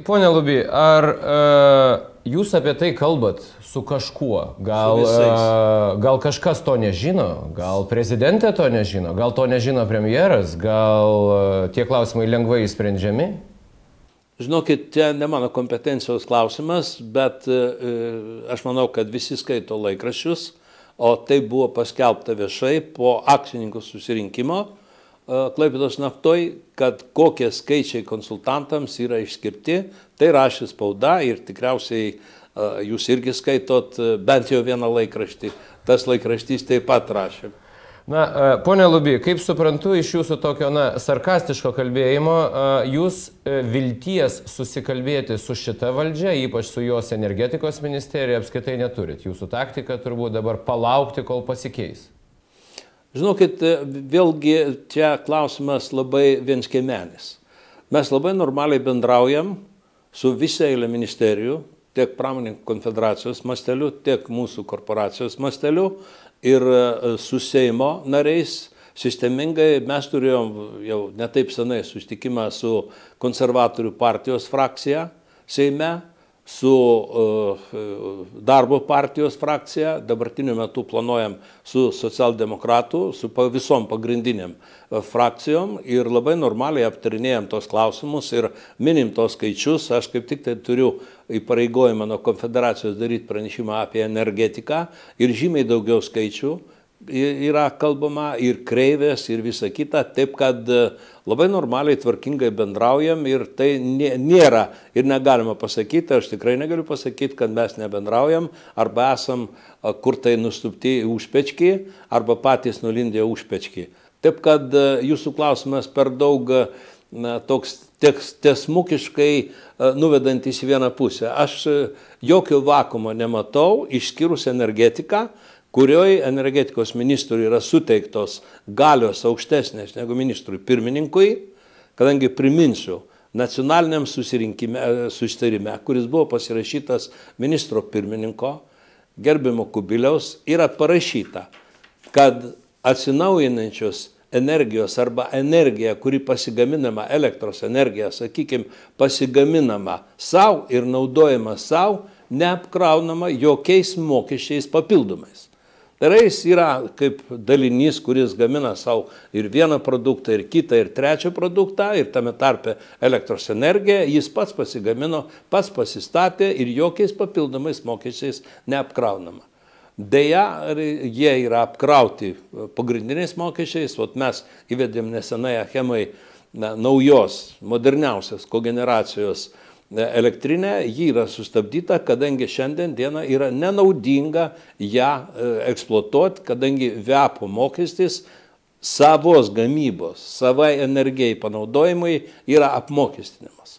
pone Luby, ar jūs apie tai kalbat su kažkuo? Gal kažkas to nežino? Gal prezidentė to nežino? Gal to nežino premjeras? Gal tie klausimai lengvai sprendžiami? Žinokit, čia ne mano kompetencijos klausimas, bet aš manau, kad visi skaito laikraščius, o tai buvo paskelbta viešai po akcininkų susirinkimo Klaipėdos naftoj, kad kokie skaičiai konsultantams yra išskirti, tai rašė spauda ir tikriausiai jūs irgi skaitot bent jau vieną laikraštį. Tas laikraštys taip pat rašė. Na, pone Luby, kaip suprantu iš jūsų tokio sarkastiško kalbėjimo, jūs vilties susikalbėti su šita valdžia, ypač su jos energetikos ministerija, apskritai neturit. Jūsų taktika turbūt dabar palaukti, kol pasikeis. Žinokit, vėlgi čia klausimas labai vienskiemenis. Mes labai normaliai bendraujam su visą eilę ministerijų, tiek pramonininkų konfederacijos masteliu, tiek mūsų korporacijos masteliu ir su Seimo nariais. Sistemingai mes turėjom jau netaip senai susitikimą su konservatorių partijos frakcija Seime, su darbo partijos frakcija, dabartiniu metu planuojam su socialdemokratų, su visom pagrindiniam frakcijom ir labai normaliai aptarinėjom tos klausimus ir minim tos skaičius. Aš kaip tik tai turiu įpareigojimą nuo konfederacijos daryti pranešimą apie energetiką ir žymiai daugiau skaičių yra kalbama ir kreivės ir visa kita, taip kad labai normaliai, tvarkingai bendraujam ir tai nėra ir negalima pasakyti, aš tikrai negaliu pasakyti, kad mes nebendraujam arba esam kur tai nustupti užpečkį arba patys nulindė užpečkį. Taip kad jūsų klausimas per daug toks tiesmukiškai nuvedantis į vieną pusę. Aš jokio vakumo nematau, išskyrus energetiką, kurioje energetikos ministrui yra suteiktos galios aukštesnės negu ministrui pirmininkui, kadangi priminsiu, nacionaliniam susitarime, kuris buvo pasirašytas ministro pirmininko Gerbiamo Kubiliaus, yra parašyta, kad atsinaujinančios energijos arba energija, kuri pasigaminama, elektros energija, sakykime, pasigaminama savo ir naudojama savo, neapkraunama jokiais mokesčiais papildomais. Tai jis yra kaip dalinys, kuris gamina savo ir vieną produktą, ir kitą, ir trečią produktą, ir tame tarpe elektros energiją, jis pats pasigamino, pats pasistatė ir jokiais papildomais mokesčiais neapkraunama. Deja, jie yra apkrauti pagrindiniais mokesčiais, o mes įvedėm nesenai Achemai naujos, moderniausios kogeneracijos elektrinė, ji yra sustabdyta, kadangi šiandien diena yra nenaudinga ją eksploatuoti, kadangi VEPO mokestis savos gamybos, savai energijai panaudojimui yra apmokestinimas.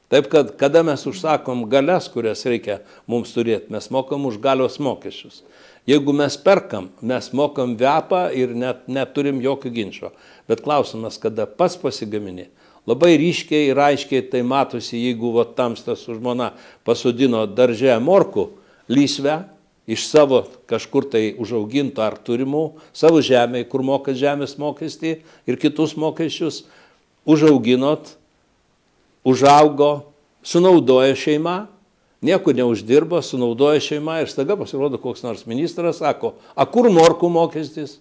Taip kad, kada mes užsakom galias, kurias reikia mums turėti, mes mokam už galios mokesčius. Jeigu mes perkam, mes mokam VEPą ir neturim jokio ginčo. Bet klausimas, kada pats pasigamini, labai ryškiai ir aiškiai tai matosi, jeigu Tamstas su žmona pasodino darže morkų lysvę iš savo kažkur tai užauginto ar turimų, savo žemėje, kur moka žemės mokestį ir kitus mokesčius, užauginot, užaugo, sunaudoja šeima, nieko neuždirba, sunaudoja šeima ir staiga pasirodo koks nors ministras, sako, a kur morkų mokestis?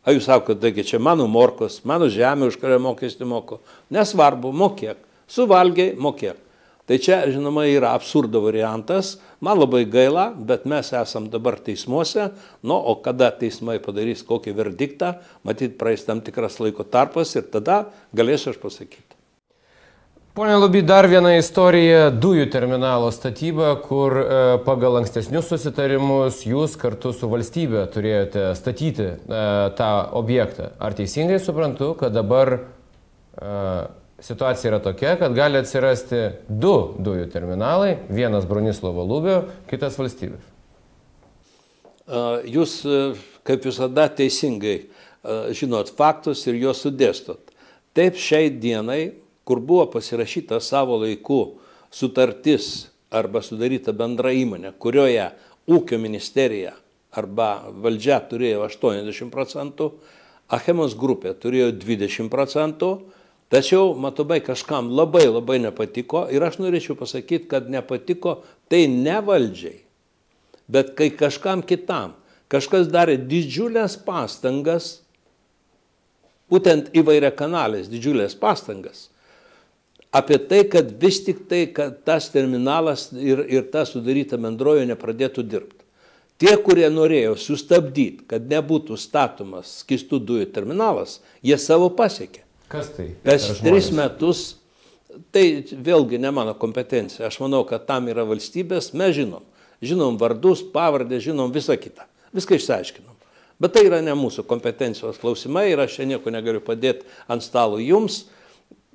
A jūs sakote, taigi čia mano morkos, mano žemė, už kurią mokestį moku. Nesvarbu, mokėk. Suvalgiai, mokėk. Tai čia, žinoma, yra absurdo variantas. Man labai gaila, bet mes esam dabar teismuose. Nu, o kada teismai padarys kokį verdiktą, matyt, praeis tam tikras laiko tarpas ir tada galėsiu aš pasakyti. Pone Luby, dar viena istorija - dujų terminalo statyba, kur pagal ankstesnius susitarimus jūs kartu su valstybe turėjote statyti tą objektą. Ar teisingai suprantu, kad dabar situacija yra tokia, kad gali atsirasti du dujų terminalai, vienas Bronislovo Lubio, kitas valstybės? Jūs, kaip visada, teisingai žinot faktus ir juos sudėstot. Taip šiai dienai, kur buvo pasirašyta savo laiku sutartis arba sudaryta bendra įmonė, kurioje ūkio ministerija arba valdžia turėjo 80%, Achemos grupė turėjo 20%, Tačiau, matomai, kažkam labai nepatiko ir aš norėčiau pasakyti, kad nepatiko tai ne valdžiai, bet kai kažkam kitam, kažkas darė didžiulės pastangas, būtent įvairiakanalės didžiulės pastangas, apie tai, kad vis tik tai, kad tas terminalas ir ta sudaryta bendrovė nepradėtų dirbti. Tie, kurie norėjo sustabdyti, kad nebūtų statomas skystų dujų terminalas, jie savo pasiekė. Kas tai? Per 3 metus, tai vėlgi ne mano kompetencija, aš manau, kad tam yra valstybės, mes žinom vardus, pavardę, žinom visą kitą, viską išsiaiškinom. Bet tai yra ne mūsų kompetencijos klausimai ir aš čia nieko negaliu padėti ant stalo jums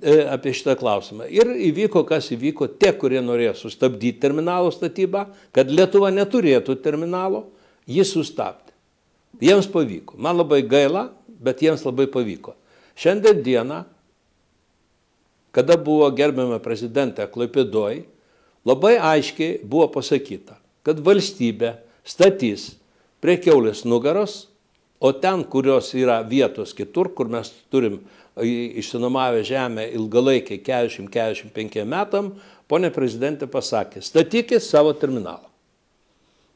apie šitą klausimą. Ir įvyko, kas įvyko, tie, kurie norėjo sustabdyti terminalo statybą, kad Lietuva neturėtų terminalo, jis sustabdė. Jiems pavyko. Man labai gaila, bet jiems labai pavyko. Šiandien dieną, kada buvo gerbiama prezidentė Klaipėdoj, labai aiškiai buvo pasakyta, kad valstybė statys prie Kiaulės nugaros, o ten, kurios yra vietos kitur, kur mes turim išsinuomavę žemę ilgalaikiai 40-45 metam, ponė prezidentė pasakė, statykit savo terminalą.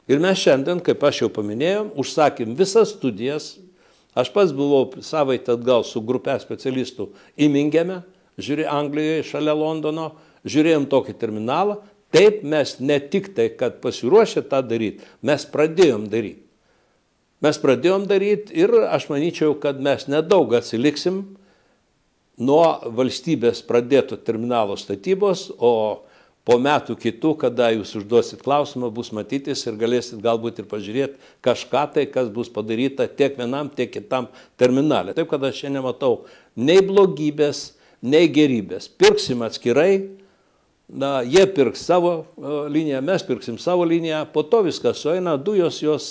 Ir mes šiandien, kaip aš jau paminėjom, užsakėm visas studijas. Aš pats buvau savaitę atgal su grupė specialistų Imingeme, Anglijoje, šalia Londono, žiūrėjom tokį terminalą. Taip mes ne tik tai, kad pasiruošę tą daryti, mes pradėjom daryti. Mes pradėjom daryti ir aš manyčiau, kad mes nedaug atsiliksim nuo valstybės pradėto terminalo statybos, o po metų kitų, kada jūs užduosit klausimą, bus matytis ir galėsit galbūt ir pažiūrėti kažką tai, kas bus padaryta tiek vienam, tiek kitam terminale. Taip, kad aš čia nematau nei blogybės, nei gerybės. Pirksim atskirai, jie pirks savo liniją, mes pirksim savo liniją, po to viskas sueina, dujos jos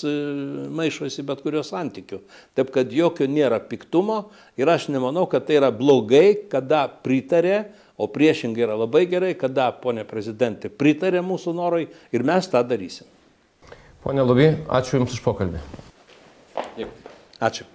maišosi bet kurio santykių. Taip, kad jokio nėra piktumo ir aš nemanau, kad tai yra blogai, kada pritarė, o priešingai yra labai gerai, kada ponė prezidentė pritarė mūsų norui ir mes tą darysim. Pone Luby, ačiū Jums už pokalbį. Ačiū.